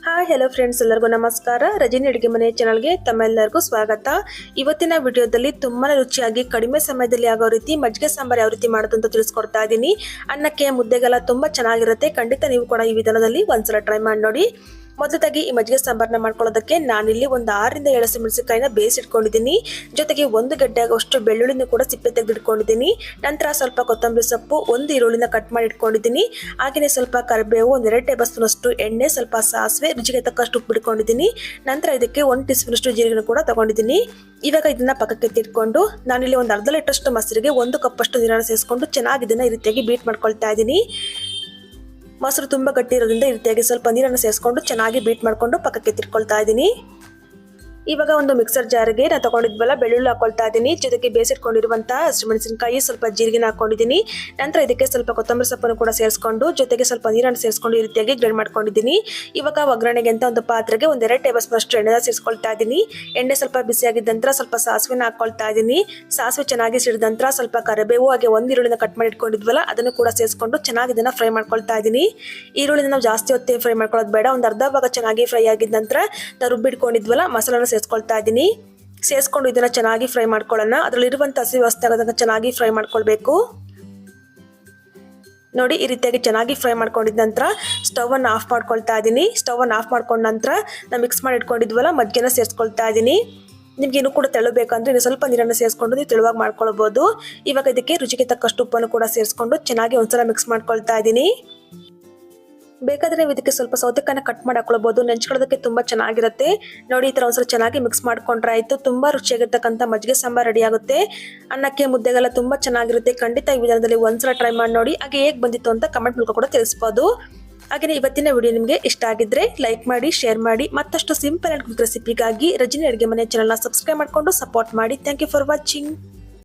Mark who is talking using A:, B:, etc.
A: Hi hello friends, ಎಲ್ಲರಿಗೂ ನಮಸ್ಕಾರ. ರಜನಿ ಅಡುಗೆ ಮನೆ ಚಾನಲ್ಗೆ ತಮ್ಮೆಲ್ಲರಿಗೂ ಸ್ವಾಗತ. ಇವತ್ತಿನ ವಿಡಿಯೋದಲ್ಲಿ ತುಂಬಾ ರುಚಿಯಾಗಿ ಕಡಿಮೆ ಸಮಯದಲ್ಲಿ ಆಗೋ ರೀತಿ ಮಜ್ಜಿಗೆ ಸಾಂಬಾರ್ ಯಾವ ರೀತಿ ಮಾಡೋದು ಅಂತ ತಿಳಿಸ್ಕೊಡ್ತಾ ಇದ್ದೀನಿ. ಅನ್ನಕ್ಕೆ ಮುದ್ದೆಗೆಲ್ಲ ತುಂಬಾ ಚೆನ್ನಾಗಿರುತ್ತೆ. ಖಂಡಿತ ನೀವು ಕೂಡ ಈ ವಿಧಾನದಲ್ಲಿ ಒಂದ್ಸಲ ಟ್ರೈ ಮಾಡಿ ನೋಡಿ. ಮೊದಲಾಗಿ ಈ ಮಜ್ಜಿಗೆ ಸಾಂಬಾರನ್ನ ಮಾಡ್ಕೊಳ್ಳೋದಕ್ಕೆ ನಾನಿಲ್ಲಿ ಒಂದು 6 ರಿಂದ 7 ಹಸಿಮೆಣಸಿನಕಾಯಿನ ಬೇಯಿಸಿಟ್ಕೊಂಡಿದ್ದೀನಿ. ಜೊತೆಗೆ 1 ಗಡ್ಡೆ ಆಗೋಷ್ಟು ಬೆಳ್ಳುಳ್ಳಿನ ಕೂಡ ಸಿಪ್ಪೆ ತೆಗೆದಿಟ್ಕೊಂಡಿದ್ದೀನಿ. ನಂತರ ಸ್ವಲ್ಪ ಕೊತ್ತಂಬರಿ ಸೊಪ್ಪು, 1 ಈರುಳ್ಳಿನ ಕಟ್ ಮಾಡಿ ಇಟ್ಕೊಂಡಿದ್ದೀನಿ. ಹಾಗೆಯೇ ಸ್ವಲ್ಪ ಕರಿಬೇವು, 1 2 ಟೇಬಲ್ ಸ್ಪೂನ್ ಅಷ್ಟು ಎಣ್ಣೆ, ಸ್ವಲ್ಪ ಸಾಸಿವೆ, ರುಚಿಗೆ ತಕ್ಕಷ್ಟು ಉಪ್ಪು ಇಟ್ಕೊಂಡಿದ್ದೀನಿ. ನಂತರ ಇದಕ್ಕೆ 1 ಟೀ ಸ್ಪೂನ್ ಅಷ್ಟು ಜೀರಿಗೆ ಕೂಡ ತಗೊಂಡಿದ್ದೀನಿ. ಇವಾಗ ಇದನ್ನ ಪಕ್ಕಕ್ಕೆ ಎತ್ತಿಟ್ಕೊಂಡು ನಾನಿಲ್ಲಿ ಒಂದು ಅರ್ಧ ಲೀಟರ್ ಮೊಸರಿಗೆ 1 ಕಪ್ ಅಷ್ಟು ನೀರನ್ನು ಸೇರಿಸ್ಕೊಂಡು ಚೆನ್ನಾಗಿ ಇದನ್ನ ಈ ರೀತಿಯಾಗಿ ಬೀಟ್ ಮಾಡ್ಕೊಳ್ತಾ ಇದ್ದೀನಿ. ಮೊಸರು ತುಂಬಾ ಗಟ್ಟಿ ಇರೋದ್ರಿಂದ ಈ ರೀತಿಯಾಗಿ ಸ್ವಲ್ಪ ನೀರನ್ನು ಸೇರಿಸ್ಕೊಂಡು ಚೆನ್ನಾಗಿ ಬೀಟ್ ಮಾಡ್ಕೊಂಡು ಪಕ್ಕಕ್ಕೆ ಎತ್ತಿಟ್ಕೊಳ್ತಾ ಇದ್ದೀನಿ. ಇವಾಗ ಒಂದು ಮಿಕ್ಸರ್ ಜಾರ್ಗೆ ನಾನು ತಗೊಂಡಿದ್ವಲ್ಲ ಬೆಳ್ಳುಳ್ಳಿ ಹಾಕೊಳ್ತಾ ಇದ್ದೀನಿ. ಜೊತೆಗೆ ಬೇಯಿಸಿಟ್ಕೊಂಡಿರುವಂತಹ ಹಸಿಮೆಣಸಿನಕಾಯಿ, ಸ್ವಲ್ಪ ಜೀರಿಗೆನ ಹಾಕೊಂಡಿದ್ದೀನಿ. ನಂತರ ಇದಕ್ಕೆ ಸ್ವಲ್ಪ ಕೊತ್ತಂಬರಿ ಸೊಪ್ಪನ್ನು ಕೂಡ ಸೇರಿಸ್ಕೊಂಡು ಜೊತೆಗೆ ಸ್ವಲ್ಪ ನೀರನ್ನು ಸೇರಿಸ್ಕೊಂಡು ಈ ರೀತಿಯಾಗಿ ಗ್ರೈಂಡ್ ಮಾಡ್ಕೊಂಡಿದ್ದೀನಿ. ಇವಾಗ ಒಗ್ಗರಣೆಗೆ ಅಂತ ಒಂದು ಪಾತ್ರೆಗೆ 1 2 ಟೇಬಲ್ ಸ್ಪೂನ್ ಅಷ್ಟು ಎಣ್ಣೆನ ಸೇರಿಸ್ಕೊಳ್ತಾ ಇದ್ದೀನಿ. ಎಣ್ಣೆ ಸ್ವಲ್ಪ ಬಿಸಿಯಾಗಿದ್ದ ನಂತರ ಸ್ವಲ್ಪ ಸಾಸಿವೆನ ಹಾಕೊಳ್ತಾ ಇದ್ದೀನಿ. ಸಾಸಿವೆ ಚೆನ್ನಾಗಿ ಸಿಡಿದ ನಂತರ ಸ್ವಲ್ಪ ಕರಿಬೇವು ಹಾಗೆ 1 ಈರುಳ್ಳಿನ ಕಟ್ ಮಾಡಿ ಇಟ್ಕೊಂಡಿದ್ವಲ್ಲ ಅದನ್ನು ಕೂಡ ಸೇರಿಸ್ಕೊಂಡು ಚೆನ್ನಾಗಿ ಇದನ್ನ ಫ್ರೈ ಮಾಡ್ಕೊಳ್ತಾ ಇದ್ದೀನಿ. ಈರುಳ್ಳಿನ ನಾವು ಜಾಸ್ತಿ ಹೊತ್ತೇ ಫ್ರೈ ಮಾಡ್ಕೊಳ್ಳೋದು ಬೇಡ. ಒಂದು ಅರ್ಧ ಭಾಗ ಚೆನ್ನಾಗಿ ಫ್ರೈ ಆಗಿದ ನಂತರ ನಾವು ರುಬ್ಬಿಟ್ಕೊಂಡಿದ್ವಲ್ಲ ಮಸಾಲಾನ ಸೇರಿಸ್ಕೊಳ್ತಾ ಇದ್ದೀನಿ. ಸೇರಿಸ್ಕೊಂಡು ಇದನ್ನ ಚೆನ್ನಾಗಿ ಫ್ರೈ ಮಾಡ್ಕೊಳ್ಳೋಣ. ಅದರಲ್ಲಿರುವಂಥ ಹಸಿ ವಾಸನೆ ಆಗೋದನ್ನ ಚೆನ್ನಾಗಿ ಫ್ರೈ ಮಾಡ್ಕೊಳ್ಬೇಕು. ನೋಡಿ, ಈ ರೀತಿಯಾಗಿ ಚೆನ್ನಾಗಿ ಫ್ರೈ ಮಾಡ್ಕೊಂಡಿದ ನಂತರ ಸ್ಟವ್ ಅನ್ನು ಆಫ್ ಮಾಡ್ಕೊಳ್ತಾ ಇದ್ದೀನಿ. ಸ್ಟವ್ ಅನ್ನು ಆಫ್ ಮಾಡ್ಕೊಂಡ ನಂತರ ನಾವು ಮಿಕ್ಸ್ ಮಾಡಿ ಇಟ್ಕೊಂಡಿದ್ವಲ್ಲ ಮಜ್ಜಿಗೆನ ಸೇರಿಸ್ಕೊಳ್ತಾ ಇದ್ದೀನಿ. ನಿಮ್ಗೆ ಇನ್ನೂ ಕೂಡ ತೆಳ್ಳಬೇಕಂದ್ರೆ ಇನ್ನು ಸ್ವಲ್ಪ ನೀರನ್ನು ಸೇರಿಸ್ಕೊಂಡು ನೀವು ತೆಳುವಾಗಿ ಮಾಡ್ಕೊಳ್ಬಹುದು. ಇವಾಗ ಇದಕ್ಕೆ ರುಚಿಗೆ ತಕ್ಕಷ್ಟು ಉಪ್ಪನ್ನು ಕೂಡ ಸೇರಿಸ್ಕೊಂಡು ಚೆನ್ನಾಗಿ ಒಂದ್ಸಲ ಮಿಕ್ಸ್ ಮಾಡ್ಕೊಳ್ತಾ ಇದ್ದೀನಿ. ಬೇಕಾದ್ರೆ ನೀವು ಇದಕ್ಕೆ ಸ್ವಲ್ಪ ಸೌತೆಕಾಯಿನ ಕಟ್ ಮಾಡಿ ಹಾಕೊಳ್ಬಹುದು. ನೆಂಚ್ಕೊಳ್ಳೋದಕ್ಕೆ ತುಂಬಾ ಚೆನ್ನಾಗಿರುತ್ತೆ. ನೋಡಿ, ಈ ತರ ಒಂದ್ಸಲ ಚೆನ್ನಾಗಿ ಮಿಕ್ಸ್ ಮಾಡ್ಕೊಂಡ್ರೆ ಆಯ್ತು. ತುಂಬಾ ರುಚಿಯಾಗಿರ್ತಕ್ಕಂಥ ಮಜ್ಜಿಗೆ ಸಾಂಬಾರ್ ರೆಡಿ ಆಗುತ್ತೆ. ಅನ್ನಕ್ಕೆ ಮುದ್ದೆಗೆಲ್ಲ ತುಂಬಾ ಚೆನ್ನಾಗಿರುತ್ತೆ. ಖಂಡಿತ ಈ ವಿಧಾನದಲ್ಲಿ ಒಂದ್ಸಲ ಟ್ರೈ ಮಾಡಿ ನೋಡಿ. ಹಾಗೆ ಹೇಗೆ ಬಂದಿತ್ತು ಅಂತ ಕಮೆಂಟ್ ಮೂಲಕ ಕೂಡ ತಿಳಿಸಬಹುದು. ಹಾಗೆಯೇ ಇವತ್ತಿನ ವಿಡಿಯೋ ನಿಮಗೆ ಇಷ್ಟ ಆಗಿದ್ರೆ ಲೈಕ್ ಮಾಡಿ, ಶೇರ್ ಮಾಡಿ. ಮತ್ತಷ್ಟು ಸಿಂಪಲ್ ಅಂಡ್ ಕ್ವಿಕ್ ರೆಸಿಪಿಗಾಗಿ ರಜನಿ ಅಡುಗೆ ಮನೆ ಚಾನಲ್ನ ಸಬ್ಸ್ಕ್ರೈಬ್ ಮಾಡಿಕೊಂಡು ಸಪೋರ್ಟ್ ಮಾಡಿ. Thank you for watching.